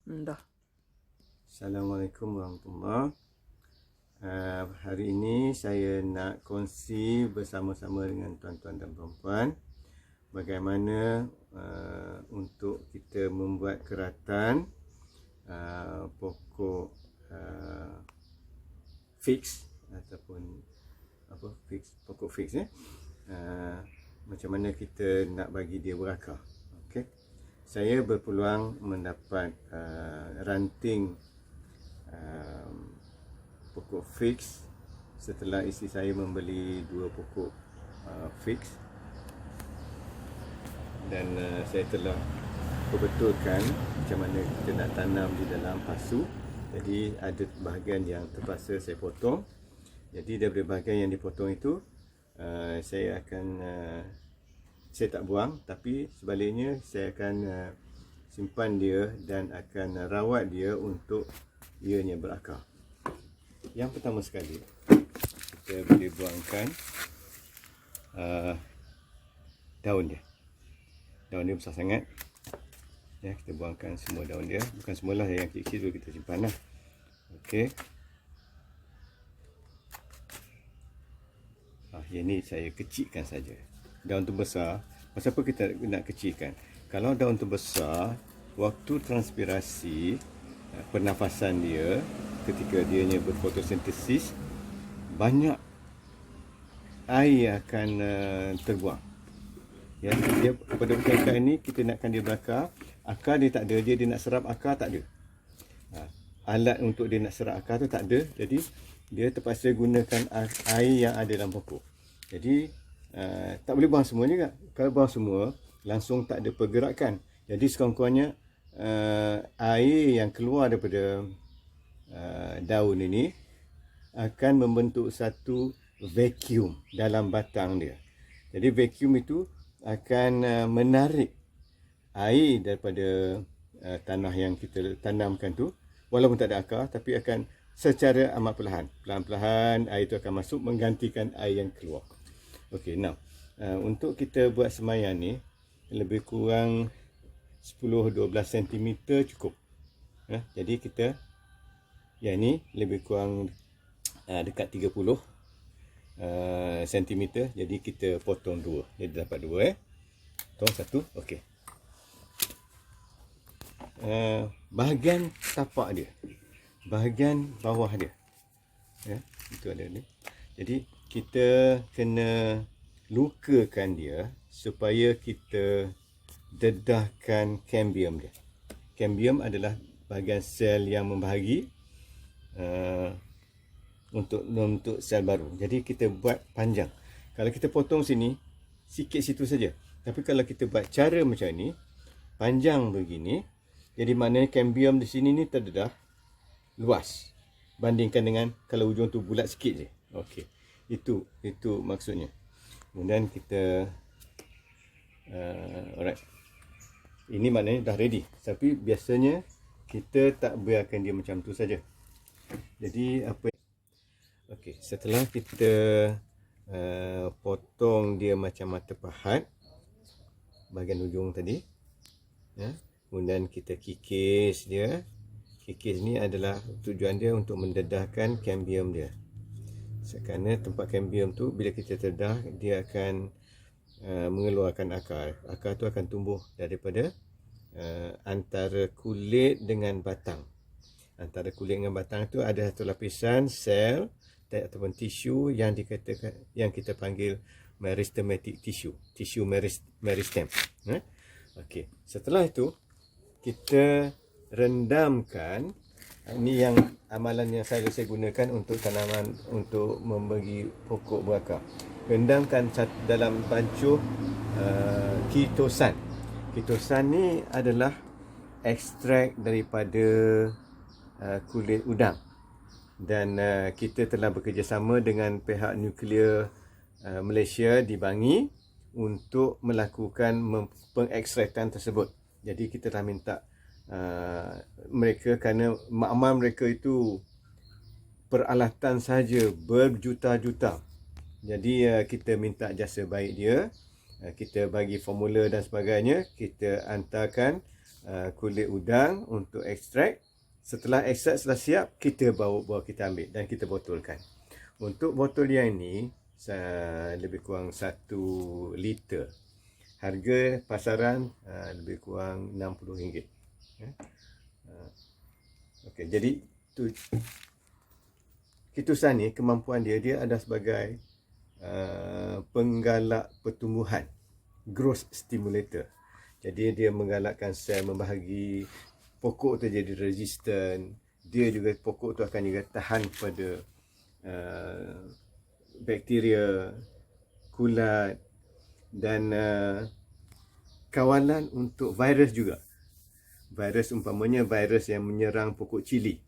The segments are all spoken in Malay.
Dah. Assalamualaikum warahmatullahi. Hari ini saya nak kongsi bersama-sama dengan tuan-tuan dan puan-puan bagaimana untuk kita membuat keratan pokok fix ataupun pokok fix macam mana kita nak bagi dia berakar. Okey. Saya berpeluang mendapat ranting pokok fix setelah isteri saya membeli 2 pokok fix, dan saya telah perbetulkan macam mana kita nak tanam di dalam pasu. Jadi ada bahagian yang terpaksa saya potong. Jadi daripada bahagian yang dipotong itu saya tak buang, tapi sebaliknya saya akan simpan dia dan akan rawat dia untuk ianya berakar. Yang pertama sekali, kita boleh buangkan daun dia. Daun dia besar sangat. Ya, kita buangkan semua daun dia. Bukan semualah, yang kecil-kecil kita simpan lah. Okey. Yang ni saya kecilkan saja. Daun tu besar. Pasal apa kita nak kecilkan? Kalau daun tu besar, waktu transpirasi, pernafasan dia ketika dianya berfotosintesis, banyak air akan terbuang. Ya, dia pada keadaan ini kita nakkan dia berakar. Akar dia tak ada, dia nak serap akar tak ada. Alat untuk dia nak serap akar tu tak ada. Jadi dia terpaksa gunakan air yang ada dalam pokok. Jadi tak boleh buang semua juga. Kalau buang semua, langsung tak ada pergerakan. Jadi sekurang-kurangnya air yang keluar daripada daun ini akan membentuk satu vacuum dalam batang dia. Jadi vacuum itu akan menarik air daripada tanah yang kita tanamkan tu, walaupun tak ada akar, tapi akan secara amat perlahan-lahan air itu akan masuk menggantikan air yang keluar. Okey, now untuk kita buat semaian ni lebih kurang 10-12 cm cukup. Jadi kita yang ni lebih kurang dekat 30 cm. Jadi kita potong 2. Jadi dapat 2 potong 1. Okey. Bahagian tapak dia, bahagian bawah dia, itu ada ni. Jadi kita kena lukakan dia supaya kita dedahkan cambium dia. Cambium adalah bahagian sel yang membahagi untuk membentuk sel baru. Jadi kita buat panjang. Kalau kita potong sini, sikit situ saja. Tapi kalau kita buat cara macam ni, panjang begini, jadi maknanya cambium di sini ni terdedah luas bandingkan dengan kalau ujung tu bulat sikit je. Okey. Itu maksudnya. Kemudian kita alright. Ini maknanya dah ready. Tapi biasanya kita tak biarkan dia macam tu saja. Jadi apa? Okey, setelah kita potong dia macam mata pahat bahagian ujung tadi, kemudian kita kikis dia. Kikis ni adalah tujuan dia untuk mendedahkan cambium dia. Kerana tempat cambium tu bila kita dedah, dia akan mengeluarkan akar. Akar tu akan tumbuh daripada antara kulit dengan batang. Antara kulit dengan batang tu ada satu lapisan sel ataupun tisu yang dikatakan, yang kita panggil meristematic tissue, tisu meristem. Okey, setelah itu kita rendamkan. Ini yang amalan yang saya gunakan untuk tanaman, untuk membagi pokok berakar. Rendamkan dalam bancuh kitosan. Kitosan ni adalah ekstrak daripada kulit udang. Dan kita telah bekerjasama dengan pihak nuklear Malaysia di Bangi untuk melakukan pengekstrakan tersebut. Jadi kita telah minta mereka, kerana makmal mereka itu peralatan saja berjuta-juta. Jadi kita minta jasa baik dia, kita bagi formula dan sebagainya, kita hantarkan kulit udang untuk ekstrak. Setelah ekstrak sudah siap, kita bawa kita ambil dan kita botolkan. Untuk botol yang ini lebih kurang 1 liter. Harga pasaran lebih kurang RM60. Okey, jadi kitusan ni kemampuan dia adalah sebagai penggalak pertumbuhan, growth stimulator. Jadi dia menggalakkan sel membahagi, pokok tu jadi resistant. Dia juga, pokok tu akan juga tahan pada bakteria, kulat dan kawalan untuk virus juga. Virus umpamanya virus yang menyerang pokok cili,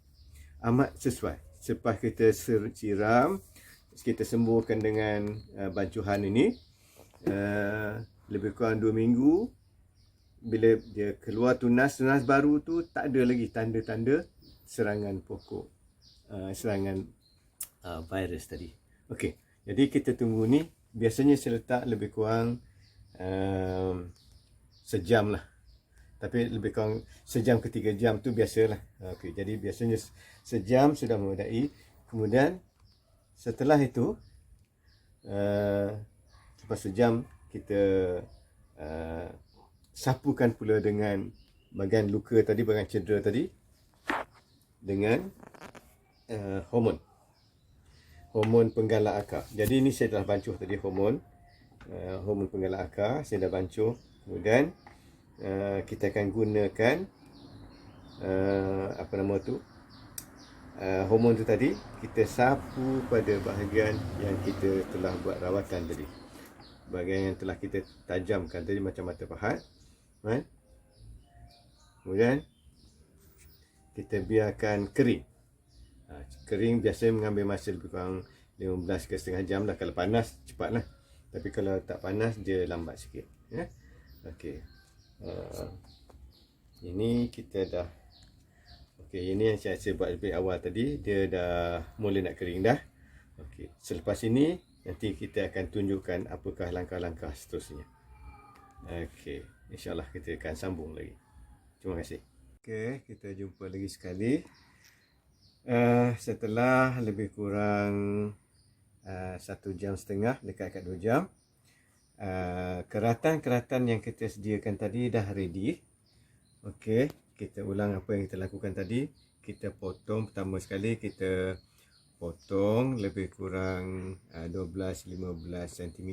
amat sesuai. Selepas kita siram, kita sembuhkan dengan bancuhan ini, lebih kurang 2 minggu, bila dia keluar tunas baru tu, tak ada lagi tanda-tanda serangan pokok, serangan virus tadi. Okey, jadi kita tunggu ni. Biasanya saya letak lebih kurang sejam lah. Tapi lebih kurang sejam ke 3 jam tu biasalah. Okey, jadi biasanya sejam sudah memadai. Kemudian setelah itu, lepas sejam, kita sapukan pula dengan bahagian luka tadi, bahagian cedera tadi, dengan hormon penggalak akar. Jadi ini saya telah bancuh tadi hormon penggalak akar, saya dah bancuh. Kemudian kita akan gunakan hormon tu tadi, kita sapu pada bahagian yang kita telah buat rawatan tadi, bahagian yang telah kita tajamkan tadi macam mata pahat. Kemudian kita biarkan kering. Kering biasanya mengambil masa lebih kurang 15 ke setengah jam lah. Kalau panas cepat lah, tapi kalau tak panas dia lambat sikit. Okey, ini kita dah, okey, ini yang saya buat lebih awal tadi, dia dah mula nak kering dah. Okey, selepas ini nanti kita akan tunjukkan apakah langkah-langkah seterusnya. Okey, insyaAllah kita akan sambung lagi. Terima kasih. Okey, kita jumpa lagi sekali. Setelah lebih kurang 1 jam setengah, dekat 2 jam, keratan yang kita sediakan tadi dah ready. Okey, kita ulang apa yang kita lakukan tadi. Kita potong, pertama sekali kita potong lebih kurang 12-15 cm.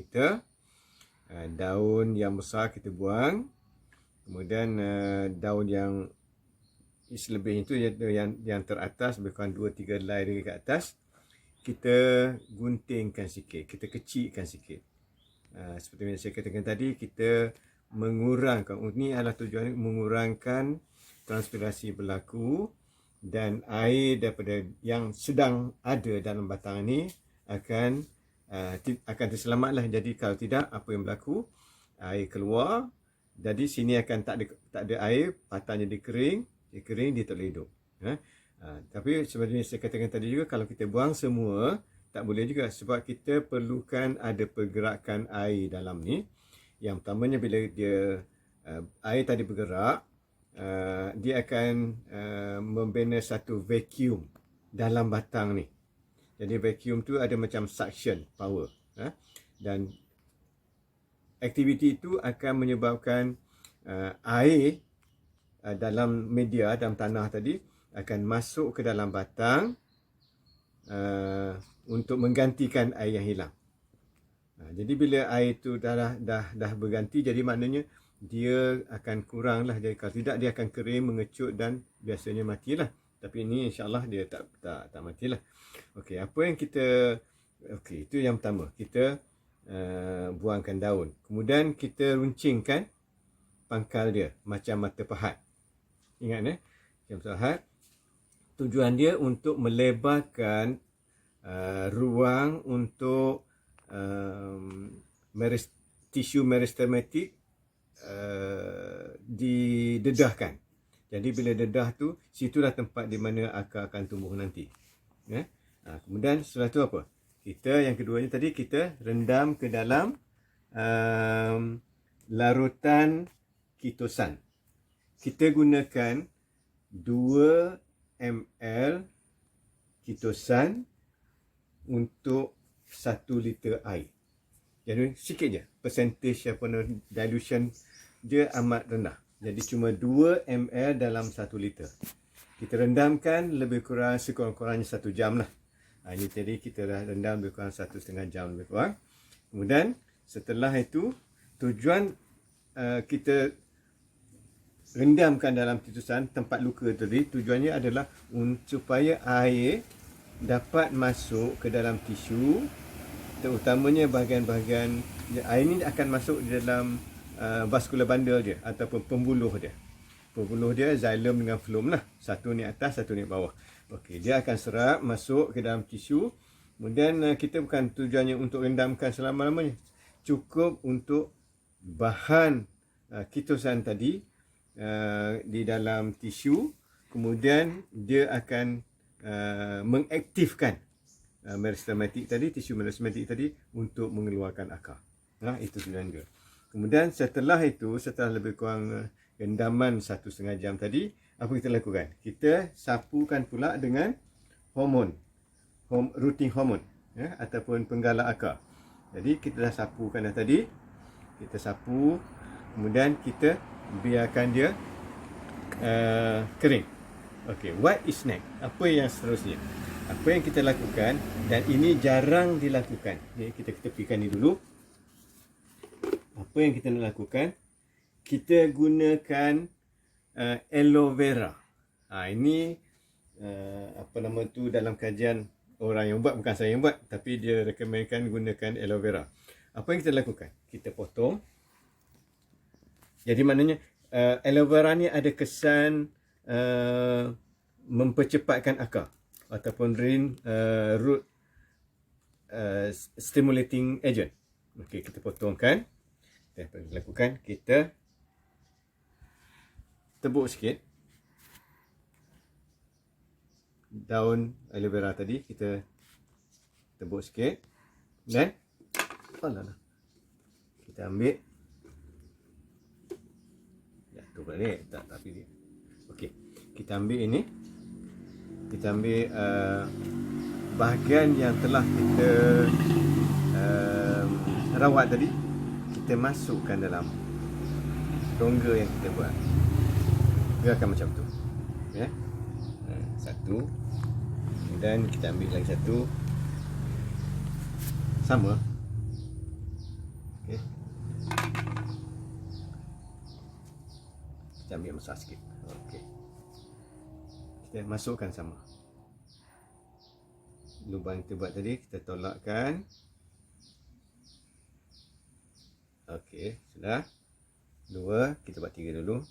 Daun yang besar kita buang. Kemudian daun yang selebih itu, yang teratas, lebih kurang 2-3 helai lagi ke atas, kita guntingkan sikit, kita kecilkan sikit. Seperti yang saya katakan tadi, kita mengurangkan, ini adalah tujuan mengurangkan transpirasi berlaku, dan air daripada yang sedang ada dalam batang ini akan terselamatlah. Jadi kalau tidak, apa yang berlaku, air keluar, jadi sini akan tak ada air, patahnya dikering, dia tak boleh hidup. Tapi sebenarnya saya katakan tadi juga, kalau kita buang semua, tak boleh juga, sebab kita perlukan ada pergerakan air dalam ni. Yang pertamanya, bila dia air tadi bergerak, dia akan membina satu vacuum dalam batang ni. Jadi vacuum tu ada macam suction power, dan aktiviti itu akan menyebabkan air dalam media, dalam tanah tadi, akan masuk ke dalam batang untuk menggantikan air yang hilang. Jadi bila air itu dah berganti, jadi maknanya dia akan kurang lah. Jadi kalau tidak, dia akan kering, mengecut dan biasanya matilah. Tapi ini insyaAllah dia tak matilah. Okey, apa yang kita, okey, itu yang pertama, kita buangkan daun. Kemudian kita runcingkan pangkal dia macam mata pahat. Ingat macam mata pahat. Tujuan dia untuk melebarkan ruang untuk tisu meristematik didedahkan. Jadi bila dedah tu, situlah tempat di mana akar akan tumbuh nanti. Kemudian setelah tu apa? Yang keduanya tadi, kita rendam ke dalam larutan kitosan. kita gunakan 2 ml kitosan untuk 1 liter air. Jadi sikit je, percentage dilution dia amat rendah. Jadi cuma 2 ml dalam 1 liter. Kita rendamkan lebih kurang sekurang-kurangnya 1 jam lah. Ini tadi kita dah rendam lebih kurang 1,5 jam lebih kurang. Kemudian setelah itu, tujuan kita rendamkan dalam titusan tempat luka tadi, tujuannya adalah supaya air dapat masuk ke dalam tisu, terutamanya bahagian-bahagian air ini akan masuk di dalam vascular bundle dia ataupun pembuluh dia. Pembuluh dia xylem dengan phloem lah. Satu ni atas, satu ni bawah. Okey, dia akan serap masuk ke dalam tisu. Kemudian kita bukan tujuannya untuk rendamkan selama-lamanya. Cukup untuk bahan kitosan tadi di dalam tisu. Kemudian dia akan mengaktifkan meristematik tadi, tisu meristematik tadi untuk mengeluarkan akar. Itu tujuan dia. Kemudian setelah itu, setelah lebih kurang rendaman 1,5 jam tadi, apa kita lakukan? Kita sapukan pula dengan hormon, rooting hormone, ataupun penggalak akar. Jadi kita dah sapukan dah tadi, kita sapu, kemudian kita biarkan dia kering. Okey, what is next? Apa yang seterusnya? Apa yang kita lakukan, dan ini jarang dilakukan. Jadi kita tepikan ni dulu. Apa yang kita nak lakukan? Kita gunakan aloe vera. Ini apa nama tu dalam kajian orang yang buat, bukan saya yang buat, tapi dia rekomenkan gunakan aloe vera. Apa yang kita lakukan? Kita potong. Jadi maknanya aloe vera ni ada kesan mempercepatkan akar ataupun root stimulating agent. Okey, kita potongkan. Dan apa yang kita lakukan? Kita tebuk sikit daun aloe vera tadi, kita tebuk sikit dan kita ambil, jatuh balik tapi dia. Okey, kita ambil ini, kita ambil bahagian yang telah kita rawat tadi, kita masukkan dalam rongga yang kita buat. Dia akan macam tu, ya. Satu, kemudian kita ambil lagi satu, sama. Okay. Kita ambil besar sikit. Okay. Kita masukkan sama. Lubang kita buat tadi, kita tolakkan. Okey, sudah. 2, kita buat 3 dulu.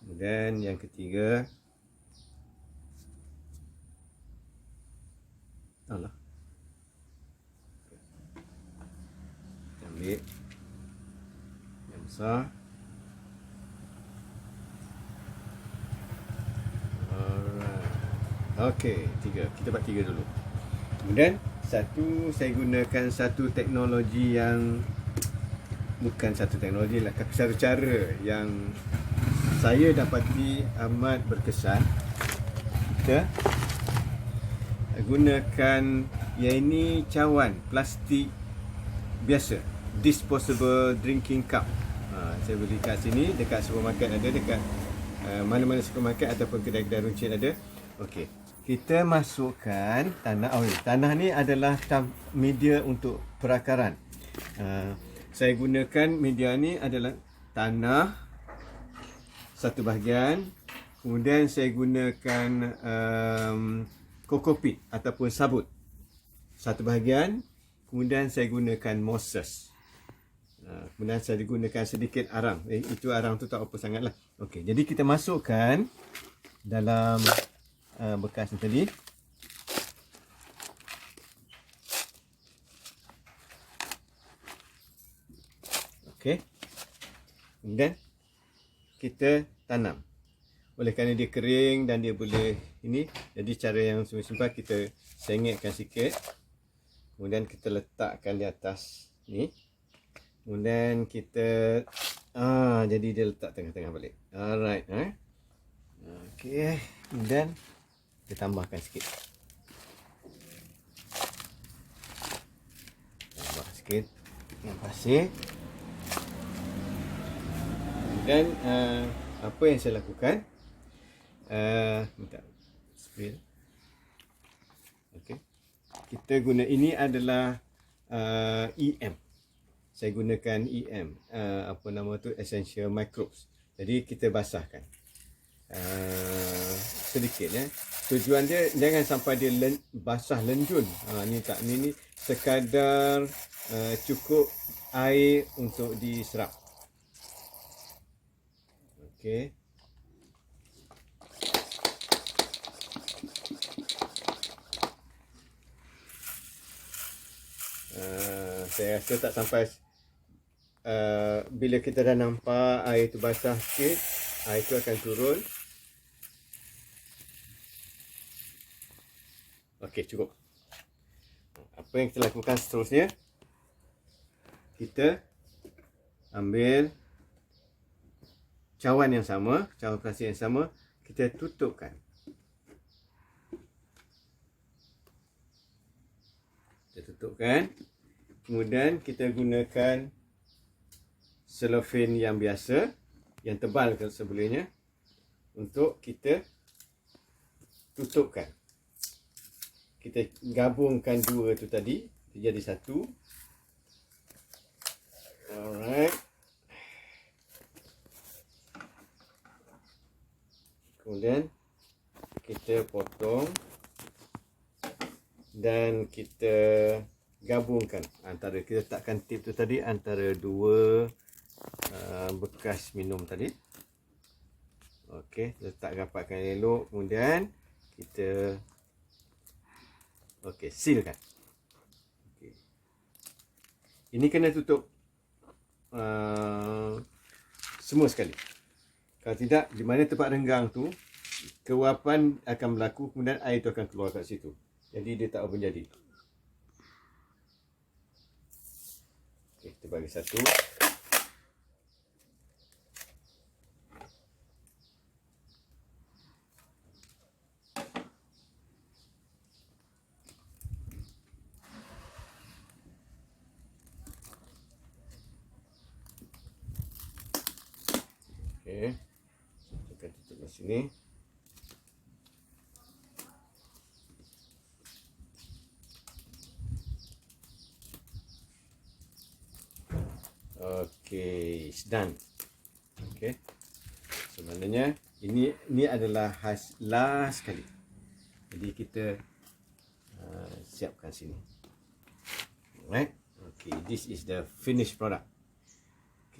Kemudian yang ketiga, kita ambil yang besar. Okey, 3. Kita buat 3 dulu. Kemudian satu, saya gunakan satu teknologi yang bukan satu teknologi lah, tapi satu cara yang saya dapati amat berkesan. Kita gunakan yang ini cawan plastik biasa, disposable drinking cup. Saya beli kat sini, dekat supermarket ada, dekat mana-mana supermarket ataupun kedai-kedai runcit ada. Okey, kita masukkan tanah. Tanah ni adalah media untuk perakaran. Saya gunakan media ni adalah tanah satu bahagian, kemudian saya gunakan kokopit ataupun sabut satu bahagian, kemudian saya gunakan mosses, kemudian saya gunakan sedikit arang. Itu arang tu tak apa sangat lah. Okey, jadi kita masukkan dalam bekas ni tadi. Okey, kemudian kita tanam. Oleh kerana dia kering dan dia boleh ini, jadi cara yang simple, kita sengitkan sikit, kemudian kita letakkan di atas ni, kemudian kita Jadi dia letak tengah-tengah balik. Alright. Okey. Dan kita tambahkan sikit. Tambah sikit dengan pasir. Dan apa yang saya lakukan? Minta spill. Okey. Kita guna ini adalah EM. Saya gunakan EM, apa nama tu, Essential Microbes. Jadi kita basahkan sedikit ya. Tujuan dia jangan sampai dia basah lenjun. Ni tak, ni sekadar cukup air untuk diserap. Okey. Saya rasa tak sampai bila kita dah nampak air tu basah sikit, air tu akan turun. Okey, cukup. Apa yang kita lakukan seterusnya? Kita ambil cawan yang sama, cawan plastik yang sama, kita tutupkan. Kita tutupkan. Kemudian kita gunakan cellophane yang biasa, yang tebal sebelumnya, untuk kita tutupkan. Kita gabungkan dua tu tadi, jadi satu. Alright. Kemudian kita potong dan kita gabungkan antara, kita letakkan tip tu tadi antara dua bekas minum tadi. Okey, letak rapatkan elok. Kemudian kita sealkan. Okay. Ini kena tutup semua sekali. Kalau tidak, di mana tempat renggang tu, keluapan akan berlaku, kemudian air tu akan keluar kat situ. Jadi dia tak apa jadi. Okay, kita bagi satu. Okay, kita tutup di sini. Okay, it's done. Okay, sebenarnya ini adalah last sekali. Jadi kita siapkan sini. Alright. Okay, this is the finished product.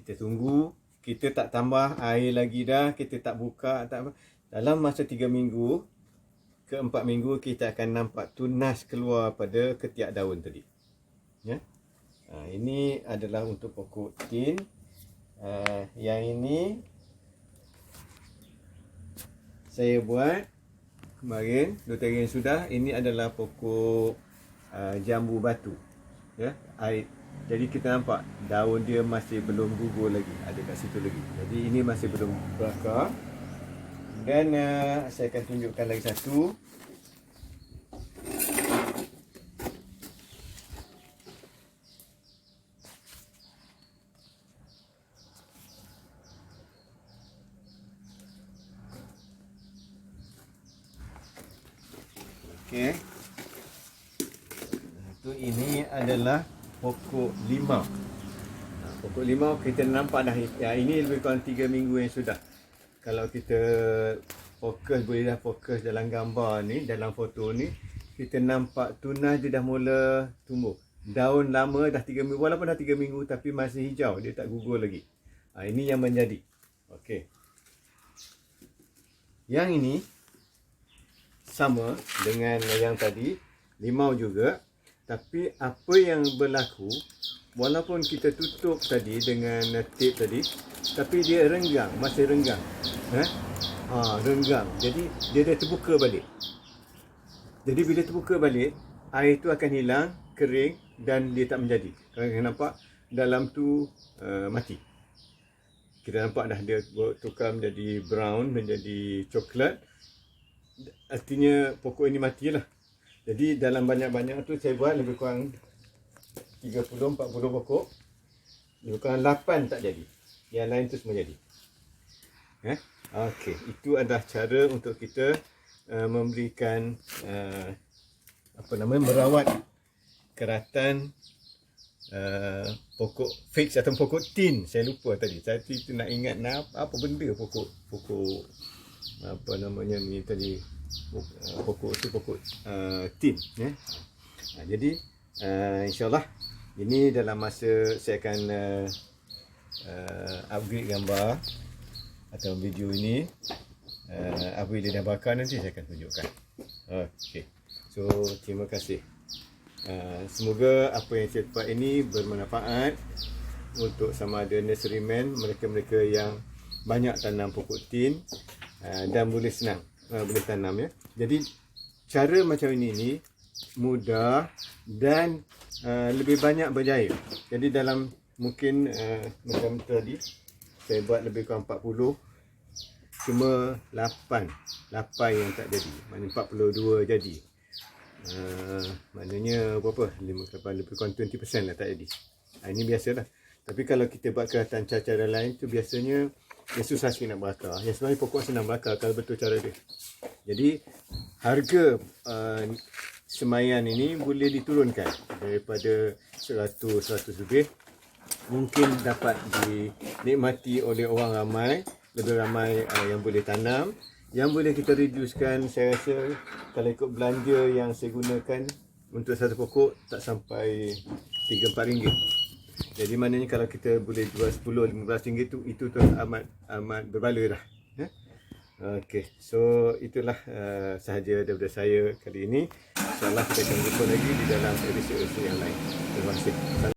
Kita tunggu. Kita tak tambah air lagi dah, kita tak buka, tak apa. Dalam masa 3 minggu ke 4 minggu kita akan nampak tunas keluar pada ketiak daun tadi. Ya. Ini adalah untuk pokok tin. Yang ini saya buat kemarin 2 hari yang sudah. Ini adalah pokok jambu batu. Ya, air. Jadi kita nampak daun dia masih belum gugur lagi, ada kat situ lagi. Jadi ini masih belum berakar. Dan saya akan tunjukkan lagi satu. Okey. Ini adalah pokok limau. Pokok limau kita nampak dah. Ya, ini lebih kurang 3 minggu yang sudah. Kalau kita boleh dah fokus dalam gambar ni, dalam foto ni, kita nampak tunas dia dah mula tumbuh. Daun lama dah 3 minggu, walaupun dah 3 minggu tapi masih hijau, dia tak gugur lagi. Ini yang menjadi. Okey. Yang ini sama dengan yang tadi, limau juga. Tapi apa yang berlaku, walaupun kita tutup tadi dengan tape tadi, tapi dia renggang, masih renggang. Renggang. Jadi dia dah terbuka balik. Jadi bila terbuka balik, air tu akan hilang, kering dan dia tak menjadi. Kalian nampak dalam tu mati. kita nampak dah dia tukar menjadi brown, menjadi coklat. Artinya pokok ini matilah. Jadi dalam banyak-banyak tu saya buat lebih kurang 30-40 pokok. Lebih kurang 8 tak jadi. Yang lain tu semua jadi. Okey, itu adalah cara untuk kita memberikan merawat keratan pokok fix atau pokok tin. Saya lupa tadi. Saya tu nak ingat apa benda pokok ni tadi. Pokok tu pokok tin. Jadi insyaAllah ini dalam masa saya akan upgrade gambar atau video ini. Apabila dah bakar nanti saya akan tunjukkan. Okey. So terima kasih. Semoga apa yang saya buat ini bermanfaat untuk sama ada nurseryman, mereka-mereka yang banyak tanam pokok tin dan boleh senang boleh tanam ya. Jadi cara macam ini mudah dan lebih banyak berjaya. Jadi dalam mungkin macam tadi saya buat lebih kurang 40, cuma 8 yang tak jadi. Maknanya 42 jadi. Maknanya berapa? Lebih kurang 20% lah tak jadi. Ini biasalah. Tapi kalau kita buat keratan cara lain tu biasanya yang susah sikit nak bakar. Yang sebenarnya pokok senang bakar kalau betul cara dia. Jadi harga semaian ini boleh diturunkan daripada 100 lebih. Mungkin dapat dinikmati oleh orang ramai, lebih ramai yang boleh tanam. Yang boleh kita reducekan, saya rasa kalau ikut belanja yang saya gunakan untuk satu pokok tak sampai 3-4 ringgit. Jadi maknanya kalau kita boleh jual 10-15 ringgit itu amat berbaloi dah. Okey, so itulah sahaja daripada saya kali ini. InsyaAllah kita akan jumpa lagi di dalam episod yang lain. Terima kasih.